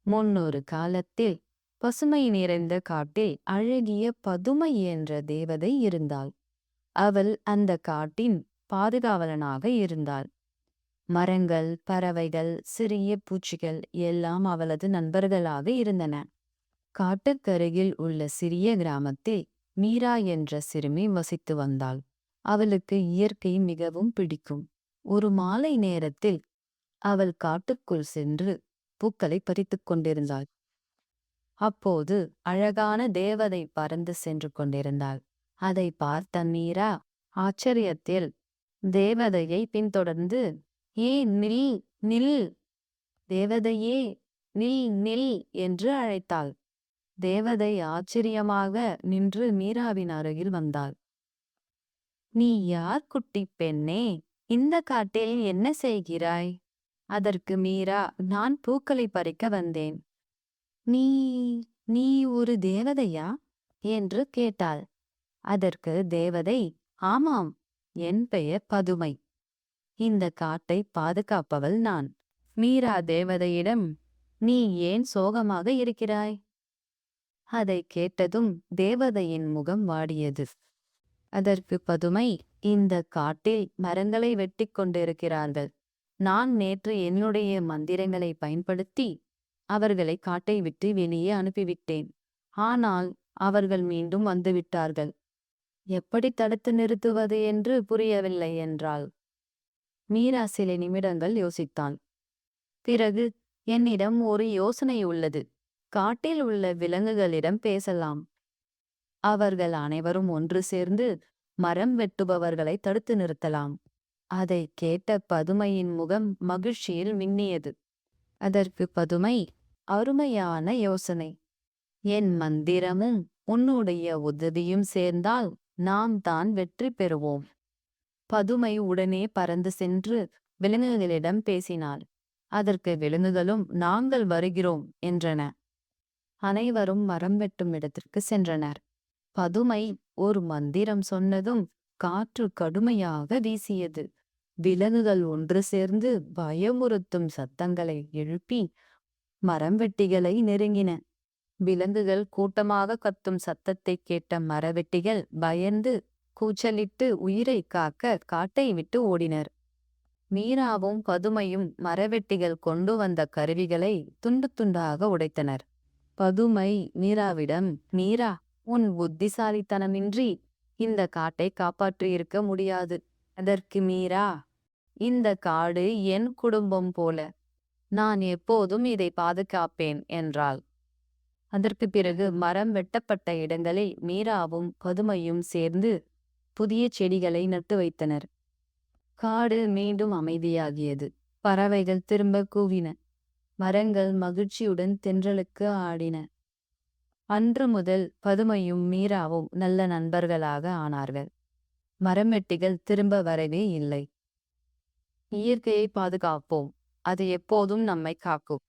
முன்னொரு காலத்தில் பசுமை நிறைந்த காட்டில் அழகிய பதுமை என்ற தேவதை இருந்தாள். அவள் அந்த காட்டின் பாதுகாவலனாக இருந்தாள். மரங்கள், பறவைகள், சிறிய பூச்சிகள் எல்லாம் அவளது நண்பர்களாக இருந்தன. காட்டுக்கருகில் உள்ள சிறிய கிராமத்தில் மீரா என்ற சிறுமி வசித்து வந்தாள். அவளுக்கு இயற்கை மிகவும் பிடிக்கும். ஒரு மாலை நேரத்தில் அவள் காட்டுக்குள் சென்று பூக்களை பறித்துக் கொண்டிருந்தாள். அப்போது அழகான தேவதை பறந்து சென்று கொண்டிருந்தாள். அதை பார்த்த மீரா ஆச்சரியத்தில் தேவதையை பின்தொடர்ந்து, ஏ நில், நில், தேவதையே, நில், நில் என்று அழைத்தாள். தேவதை ஆச்சரியமாக நின்று மீராவின் அருகில் வந்தாள். நீ யார், குட்டி பெண்ணே? இந்த காட்டில் என்ன செய்கிறாய்? அதற்கு மீரா, நான் பூக்களை பறிக்க வந்தேன். நீ நீ ஒரு தேவதையா என்று கேட்டாள். அதற்கு தேவதை, ஆமாம், என் பெயர் பதுமை. இந்த காட்டை பாதுகாப்பவள் நான். மீரா தேவதையிடம், நீ ஏன் சோகமாக இருக்கிறாய்? அதை கேட்டதும் தேவதையின் முகம் வாடியது. அதற்கு பதுமை, இந்த காட்டில் மரங்களை வெட்டி கொண்டிருக்கிறார்கள். நான் நேற்று என்னுடைய மந்திரங்களை பயன்படுத்தி அவர்களை காட்டை விட்டு வெளியே அனுப்பிவிட்டேன். ஆனால் அவர்கள் மீண்டும் வந்துவிட்டார்கள். எப்படி தடுத்து நிறுத்துவது என்று புரியவில்லை என்றாள். மீரா சில நிமிடங்கள் யோசித்தான். பிறகு, என்னிடம் ஒரு யோசனை உள்ளது. காட்டில் உள்ள விலங்குகளிடம் பேசலாம். அவர்கள் அனைவரும் ஒன்று சேர்ந்து மரம் வெட்டுபவர்களை தடுத்து நிறுத்தலாம். அதை கேட்ட பதுமையின் முகம் மகிழ்ச்சியில் மின்னியது. அதற்கு பதுமை, அருமையான யோசனை. என் மந்திரமும் உன்னுடைய உதவியும் சேர்ந்தால் நாம் தான் வெற்றி பெறுவோம். பதுமை உடனே பறந்து சென்று விலங்குகளிடம் பேசினாள். அதற்கு விலங்குகளும் நாங்கள் வருகிறோம் என்றன. அனைவரும் மரம் வெட்டும் இடத்திற்கு சென்றனர். பதுமை ஒரு மந்திரம் சொன்னதும் காற்று கடுமையாக வீசியது. விலங்குகள் ஒன்று சேர்ந்து பயமுறுத்தும் சத்தங்களை எழுப்பி மரம் வெட்டிகளை நெருங்கின. விலங்குகள் கூட்டமாக கத்தும் சத்தத்தை கேட்ட மரவெட்டிகள் பயந்து கூச்சலிட்டு உயிரை காக்க காட்டை விட்டு ஓடினர். மீராவும் பதுமையும் மரவெட்டிகள் கொண்டு வந்த கருவிகளை துண்டு துண்டாக உடைத்தனர். பதுமை மீராவிடம், மீரா, உன் புத்திசாலித்தனமின்றி இந்த காட்டை காப்பாற்றியிருக்க முடியாது. அதற்கு மீரா, இந்த காடு என் குடும்பம் போல. நான் எப்போதும் இதை பாதுகாப்பேன் என்றாள். அதற்கு பிறகு மரம் வெட்டப்பட்ட இடங்களில் மீராவும் பதுமையும் சேர்ந்து புதிய செடிகளை நட்டு வைத்தனர். காடு மீண்டும் அமைதியாகியது. பறவைகள் திரும்ப கூவின. மரங்கள் மகிழ்ச்சியுடன் தென்றலுக்கு ஆடின. அன்று முதல் பதுமையும் மீராவும் நல்ல நண்பர்களாக ஆனார்கள். மரம் வெட்டிகள் திரும்ப வரவே இல்லை. இயற்கையை பாதுகாப்போம். அது எப்போதும் நம்மை காக்கும்.